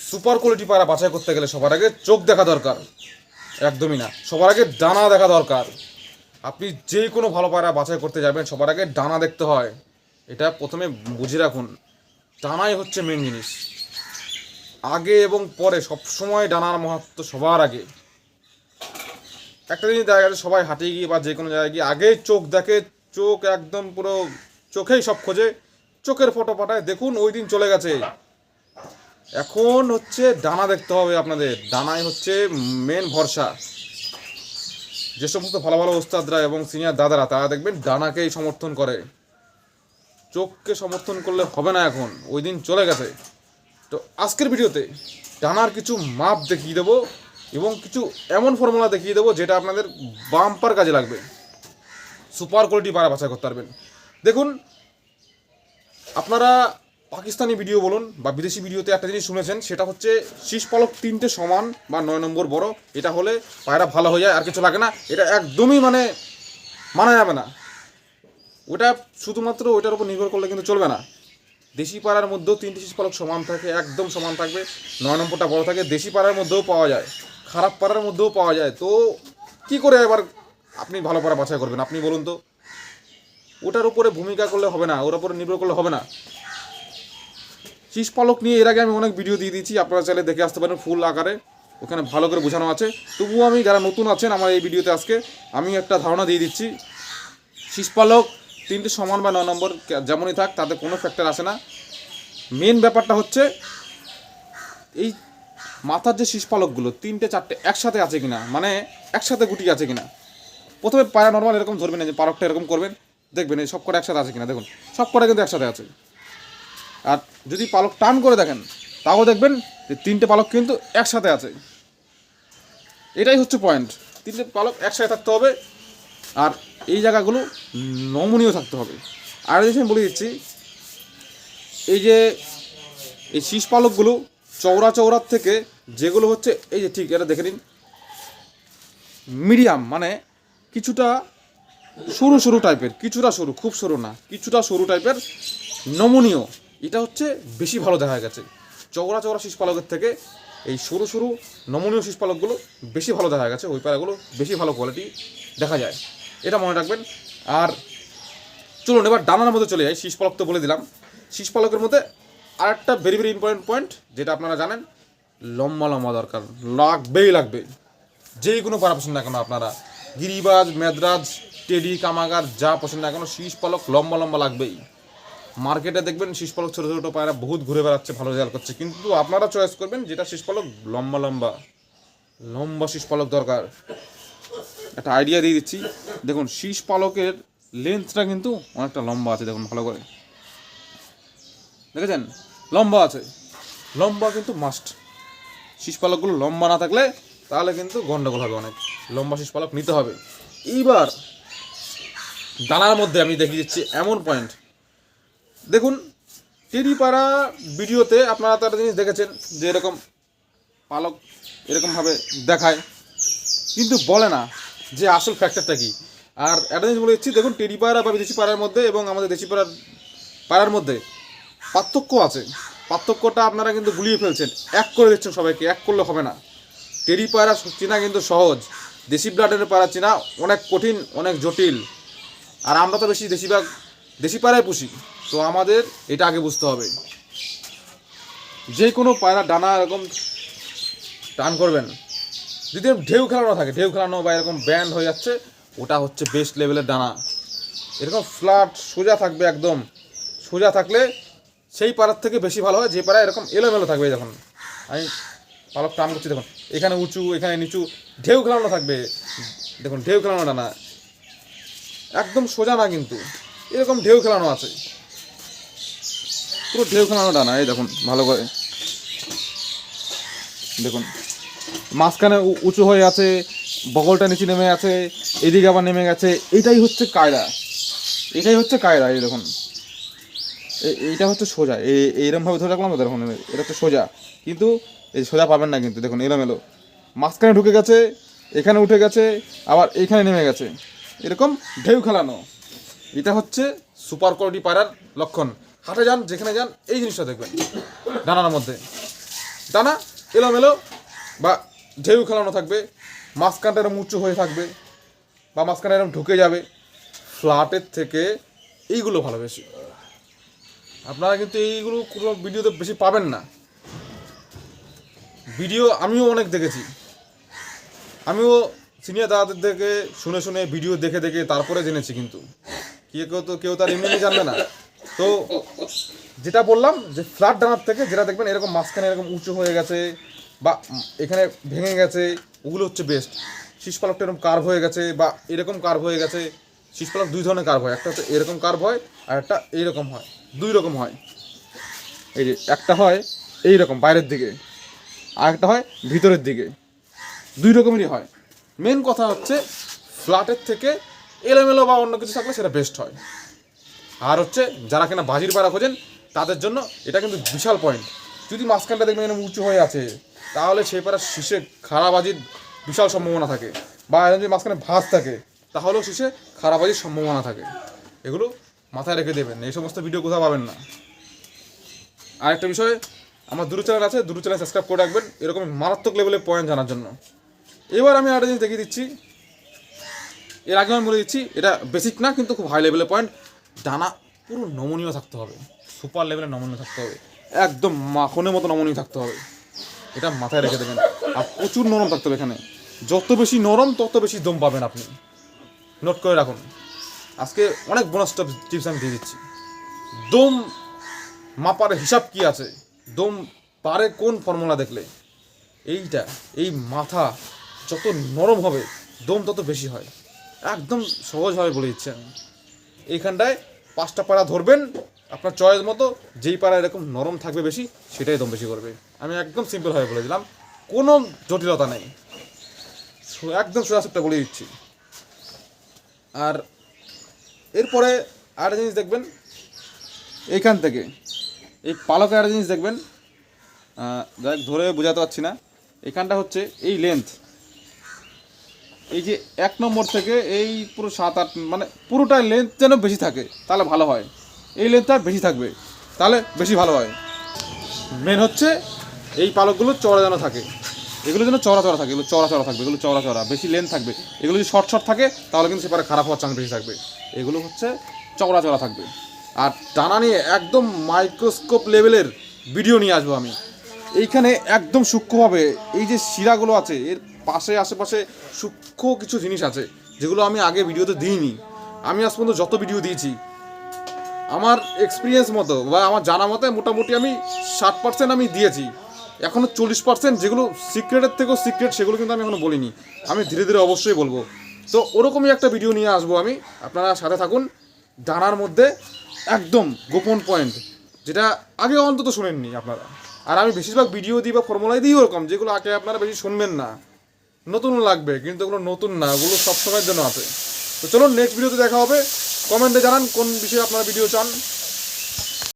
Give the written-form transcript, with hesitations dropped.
Super quality পায়রা বাছাই করতে গেলে সবার আগে চোখ দেখা দরকার, একদমই না। সবার আগে ডানা দেখা দরকার। আপনি যে কোনো ভালো পায়রা বাছাই করতে যাবেন সবার আগে ডানা দেখতে হয়, এটা প্রথমে বুঝে রাখুন। ডানাই হচ্ছে মেন জিনিস, আগে এবং পরে সবসময় ডানার মাহাত্ম্য সবার আগে। একটা জিনিস দেখা গেছে সবাই হাঁটে গিয়ে বা যে কোনো জায়গায় গিয়ে আগেই চোখ দেখে, চোখ একদম পুরো চোখেই সব খোঁজে, চোখের ফটো পাঠায়, দেখুন ওই দিন চলে গেছে। এখন হচ্ছে ডানা দেখতে হবে আপনাদের, ডানাই হচ্ছে মেন ভরসা। যে সমস্ত ভালো ভালো ওস্তাদরা এবং সিনিয়র দাদারা তারা দেখবেন ডানাকেই সমর্থন করে, চোখকে সমর্থন করলে হবে না, এখন ওই দিন চলে গেছে। তো আজকের ভিডিওতে ডানার কিছু মাপ দেখিয়ে দেবো এবং কিছু এমন ফর্মুলা দেখিয়ে দেবো যেটা আপনাদের বাম্পার কাজে লাগবে, সুপার কোয়ালিটি পায়রা বাছাই করতে পারবেন। দেখুন, আপনারা পাকিস্তানি ভিডিও বলুন বা বিদেশি ভিডিওতে একটা জিনিস শুনেছেন, সেটা হচ্ছে শীষ পালক 3টে সমান বা 9 নম্বর বড়, এটা হলে পায়রা ভালো হয়ে যায়, আর কিছু লাগে না। এটা একদমই মানা যাবে না। ওটা শুধুমাত্র ওইটার উপর নির্ভর করলে কিন্তু চলবে না। দেশি পাড়ার মধ্যেও 3টে শীষ পালক সমান থাকে, একদম সমান থাকবে। 9 নম্বরটা বড় থাকে, দেশি পাড়ার মধ্যেও পাওয়া যায়, খারাপ পাড়ার মধ্যেও পাওয়া যায়। তো কি করে এবার আপনি ভালো পাড়া বাছাই করবেন আপনি বলুন তো? ওটার উপরে ভূমিকা করলে হবে না, ওর উপরে নির্ভর করলে হবে না। শীষ পালক নিয়ে এর আগে আমি অনেক ভিডিও দিয়ে দিয়েছি, আপনারা চাইলে দেখে আসতে পারেন ফুল আকারে, ওখানে ভালো করে বোঝানো আছে। তবুও আমি যারা নতুন আছেন আমার এই ভিডিওতে আজকে আমি একটা ধারণা দিয়ে দিচ্ছি। শীষ পালক 3টে সমান বা 9 নম্বর যেমনই থাক, তাতে কোনো ফ্যাক্টর আসে না। মেন ব্যাপারটা হচ্ছে এই মাথার যে শীষ পালকগুলো 3টে 4টে একসাথে আছে কিনা, মানে একসাথে গুটি আছে কিনা। প্রথমে পায়রা নর্মাল এরকম ধরবেন, যে পালকটা এরকম করবেন, দেখবেন এই সব কটা একসাথে আছে কিনা। দেখুন সব কটা কিন্তু একসাথে আছে। আর যদি পালক টান করে দেখেন তাও দেখবেন যে 3টে পালক কিন্তু একসাথে আছে। এটাই হচ্ছে পয়েন্ট, 3টে পালক একসাথে থাকতে হবে আর এই জায়গাগুলো নমনীয় থাকতে হবে। আর জিনিস আমি বলে দিচ্ছি, এই যে এই শীষ পালকগুলো চওড়ার থেকে যেগুলো হচ্ছে এই যে ঠিক এটা দেখে নিন, মিডিয়াম মানে কিছুটা সরু টাইপের, কিছুটা সরু, খুব সরু না, কিছুটা সরু টাইপের নমনীয়, এটা হচ্ছে বেশি ভালো দেখা গেছে। চওড়া শীষ পালকের থেকে এই সরু নমনীয় শীষ পালকগুলো বেশি ভালো দেখা গেছে, ওই পায়রাগুলো বেশি ভালো কোয়ালিটি দেখা যায়, এটা মনে রাখবেন। আর চলুন এবার ডানার মধ্যে চলে যাই। শীষ পালক তো বলে দিলাম, শীষ পালকের মধ্যে আরেকটা ভেরি ইম্পর্টেন্ট পয়েন্ট যেটা আপনারা জানেন, লম্বা দরকার, লাগবে। যেই কোনো পায়রা পছন্দ না কেন, আপনারা গিরিবাজ, মেদরাজ, টেডি, কামাগার যা পছন্দ না কেন, শীষ পালক লম্বা লাগবেই। মার্কেটে দেখবেন শীষ পালক ছোটো পায়রা বহুত ঘুরে বেড়াচ্ছে, ভালো রেজাল্ট করছে, কিন্তু আপনারা চয়েস করবেন যেটা শীষ পালক লম্বা শীষ পালক দরকার। একটা আইডিয়া দিয়ে দিচ্ছি, দেখুন শীষ পালকের লেন্থটা কিন্তু অনেকটা লম্বা আছে, দেখুন ভালো করে দেখেছেন, লম্বা আছে, লম্বা কিন্তু মাস্ট। শীষ পালকগুলো লম্বা না থাকলে তাহলে কিন্তু গন্ডগোল হবে, অনেক লম্বা শীষ পালক নিতে হবে। এইবার ডানার মধ্যে আমি দেখিয়ে দিচ্ছি এমন পয়েন্ট, দেখুন টেডি পায়রা ভিডিওতে আপনারা তো একটা জিনিস দেখেছেন যে এরকম পালক এরকমভাবে দেখায়, কিন্তু বলে না যে আসল ফ্যাক্টরটা কী। আর একটা জিনিস বলে দিচ্ছি, দেখুন টেডি পায়রা বা বিদেশি পায়রার মধ্যে এবং আমাদের দেশি পায়রার মধ্যে পার্থক্য আছে। পার্থক্যটা আপনারা কিন্তু গুলিয়ে ফেলছেন, এক করে দিচ্ছেন সবাইকে, এক করলে হবে না। টেডি পায়রা চেনা কিন্তু সহজ, দেশি ব্লাডের পায়রা চেনা অনেক কঠিন, অনেক জটিল। আর আমরা তো বেশিরভাগ দেশি পায়রাই পুষি, তো আমাদের এটা আগে বুঝতে হবে। যে কোনো পায়রা ডানা এরকম টান করবেন, যদি ঢেউ খেলানো বা এরকম ব্যান্ড হয়ে যাচ্ছে, ওটা হচ্ছে বেস্ট লেভেলের ডানা। এরকম ফ্ল্যাট সোজা থাকবে, একদম সোজা থাকলে সেই পাড়ার থেকে বেশি ভালো হয় যে পাড়া এরকম এলোমেলো থাকবে। দেখুন আমি পালক টান করছি, দেখুন এখানে উঁচু এখানে নিচু, ঢেউ খেলানো থাকবে, দেখুন ঢেউ খেলানো ডানা, একদম সোজা না কিন্তু এরকম ঢেউ খেলানো আছে, পুরো ঢেউ খেলানো ডানা। এই দেখুন ভালো করে দেখুন, মাঝখানে উঁচু হয়ে আছে, বগলটা নিচে নেমে আছে, এদিকে আবার নেমে গেছে, এটাই হচ্ছে কায়রা। এই দেখুন এইটা হচ্ছে সোজা, এইরকমভাবে ধরে রাখলাম, দেখুন এটা হচ্ছে সোজা, কিন্তু এই সোজা পাবেন না কিন্তু, দেখুন এলোমেলো, মাঝখানে ঢুকে গেছে, এখানে উঠে গেছে, আবার এইখানে নেমে গেছে, এরকম ঢেউ খেলানো। এটা হচ্ছে সুপার কোয়ালিটি পায়রার লক্ষণ। হাটে যান, যেখানে যান, এই জিনিসটা দেখবেন ডানার মধ্যে। ডানা এলোমেলো বা ঢেউ খেলানো থাকবে, মাঝখানটা এরকম উঁচু হয়ে থাকবে বা মাঝখানে এরকম ঢুকে যাবে। ফ্ল্যাটের থেকে এইগুলো ভালো বেশি। আপনারা কিন্তু এইগুলো কোনো ভিডিওতে বেশি পাবেন না। ভিডিও আমিও অনেক দেখেছি, আমিও সিনিয়র দাদাদের থেকে শুনে শুনে ভিডিও দেখে দেখে তারপরে জেনেছি। কিন্তু কেউ তার এমনি জানবে না। তো যেটা বললাম যে ফ্ল্যাট ডানার থেকে যেটা দেখবেন এরকম মাঝখানে এরকম উঁচু হয়ে গেছে বা এখানে ভেঙে গেছে, ওগুলো হচ্ছে বেস্ট। শীষপালকটা এরকম কার্ভ হয়ে গেছে বা এরকম কার্ভ হয়ে গেছে। শীষপালক দুই ধরনের কার্ভ হয়, একটা হচ্ছে এরকম কার্ভ হয় আর একটা এইরকম হয়, দুই রকম হয়। এই যে একটা হয় এইরকম বাইরের দিকে, আর একটা হয় ভিতরের দিকে, দুই রকমেরই হয়। মেন কথা হচ্ছে ফ্ল্যাটের থেকে এলোমেলো বা অন্য কিছু থাকলে সেটা বেস্ট হয়। আর হচ্ছে যারা কিনা বাজির পায়রা খোঁজেন তাদের জন্য এটা কিন্তু বিশাল পয়েন্ট। যদি মাঝখানটা দেখবেন এরকম উঁচু হয়ে আছে, তাহলে সেই পায়রা শীষে খারাপ বাজির বিশাল সম্ভাবনা থাকে। বা এরকম যদি মাঝখানে ভাঁজ থাকে তাহলেও শীষে খারাপ বাজির সম্ভাবনা থাকে। এগুলো মাথায় রেখে দেবেন, এই সমস্ত ভিডিও কোথাও পাবেন না। আর একটা বিষয়, আমার দুটো চ্যানেল আছে, দুটো চ্যানেল সাবস্ক্রাইব করে রাখবেন এরকম মারাত্মক লেভেলের পয়েন্ট জানার জন্য। এবার আমি আরেকটা জিনিস দেখিয়ে দিচ্ছি, এর আগে আমি বলে দিচ্ছি, এটা বেসিক না কিন্তু খুব হাই লেভেলের পয়েন্ট। ডানা পুরো নমনীয় থাকতে হবে, সুপার লেভেলের নমনীয় থাকতে হবে, একদম মাখনের মতো নমনীয় থাকতে হবে। এটা মাথায় রেখে দেবেন। আর প্রচুর নরম থাকতে হবে এখানে, যত বেশি নরম তত বেশি দম পাবেন আপনি। নোট করে রাখুন, আজকে অনেক বোনাস টিপস আমি দিয়ে দিচ্ছি। দম মাপার হিসাব কি আছে, দম পারে কোন ফর্মুলা দেখলে, এই মাথা যত নরম হবে দম তত বেশি হয়। একদম সহজভাবে বলে দিচ্ছি আমি। এইখানটায় 5টা পাড়া ধরবেন আপনার চয়েস মতো, যেই পাড়া এরকম নরম থাকবে বেশি সেটাই দম বেশি করবে। আমি একদম সিম্পলভাবে বলে দিলাম, কোনো জটিলতা নেই, একদম সোজাসুপটা বলে দিচ্ছি। আর এরপরে আরেকটা জিনিস দেখবেন, এইখান থেকে এই পালকে আরেকটা জিনিস দেখবেন, যাই ধরে বোঝাতে পারছি না, এখানটা হচ্ছে এই লেন্থ, এই যে 1 নম্বর থেকে এই পুরো 7-8 মানে পুরোটাই লেন্থ যেন বেশি থাকে তাহলে ভালো হয়। এই লেন্থটা বেশি থাকবে তাহলে বেশি ভালো হয়। মেন হচ্ছে এই পালকগুলো চড়া যেন থাকে, এগুলো যেন চড়া থাকে, এগুলো চড়া থাকবে, এগুলো চড়া বেশি লেন্থ থাকবে। এগুলো যদি শর্ট থাকে তাহলে কিন্তু সেপারে খারাপ হওয়ার চান্স বেশি থাকবে। এগুলো হচ্ছে চড়া থাকবে। আর ডানা নিয়ে একদম মাইক্রোস্কোপ লেভেলের ভিডিও নিয়ে আসবো আমি। এইখানে একদম সূক্ষ্মভাবে এই যে শিরাগুলো আছে এর পাশে আশেপাশে সূক্ষ্ম কিছু জিনিস আছে যেগুলো আমি আগে ভিডিওতে দিইনি। আমি আজ পর্যন্ত যত ভিডিও দিয়েছি আমার এক্সপিরিয়েন্স মতো বা আমার জানা মতে মোটামুটি আমি 60% আমি দিয়েছি। এখনও 40% যেগুলো সিক্রেটের থেকেও সিক্রেট সেগুলো কিন্তু আমি এখনও বলিনি, আমি ধীরে ধীরে অবশ্যই বলবো। তো ওরকমই একটা ভিডিও নিয়ে আসবো আমি, আপনারা সাথে থাকুন। ডানার মধ্যে একদম গোপন পয়েন্ট যেটা আগে অন্তত শোনেননি আপনারা। আর আমি বেশিরভাগ ভিডিও দিই বা ফর্মুলাই দিই ওরকম যেগুলো আগে আপনারা বেশি শুনবেন না, নতুন লাগবে কিন্তু ওগুলো নতুন না, ওগুলো সবসময়ের জন্য আছে। তো চলুন নেক্সট ভিডিওতে দেখা হবে। কমেন্টে জানান কোন বিষয়ে আপনারা ভিডিও চান।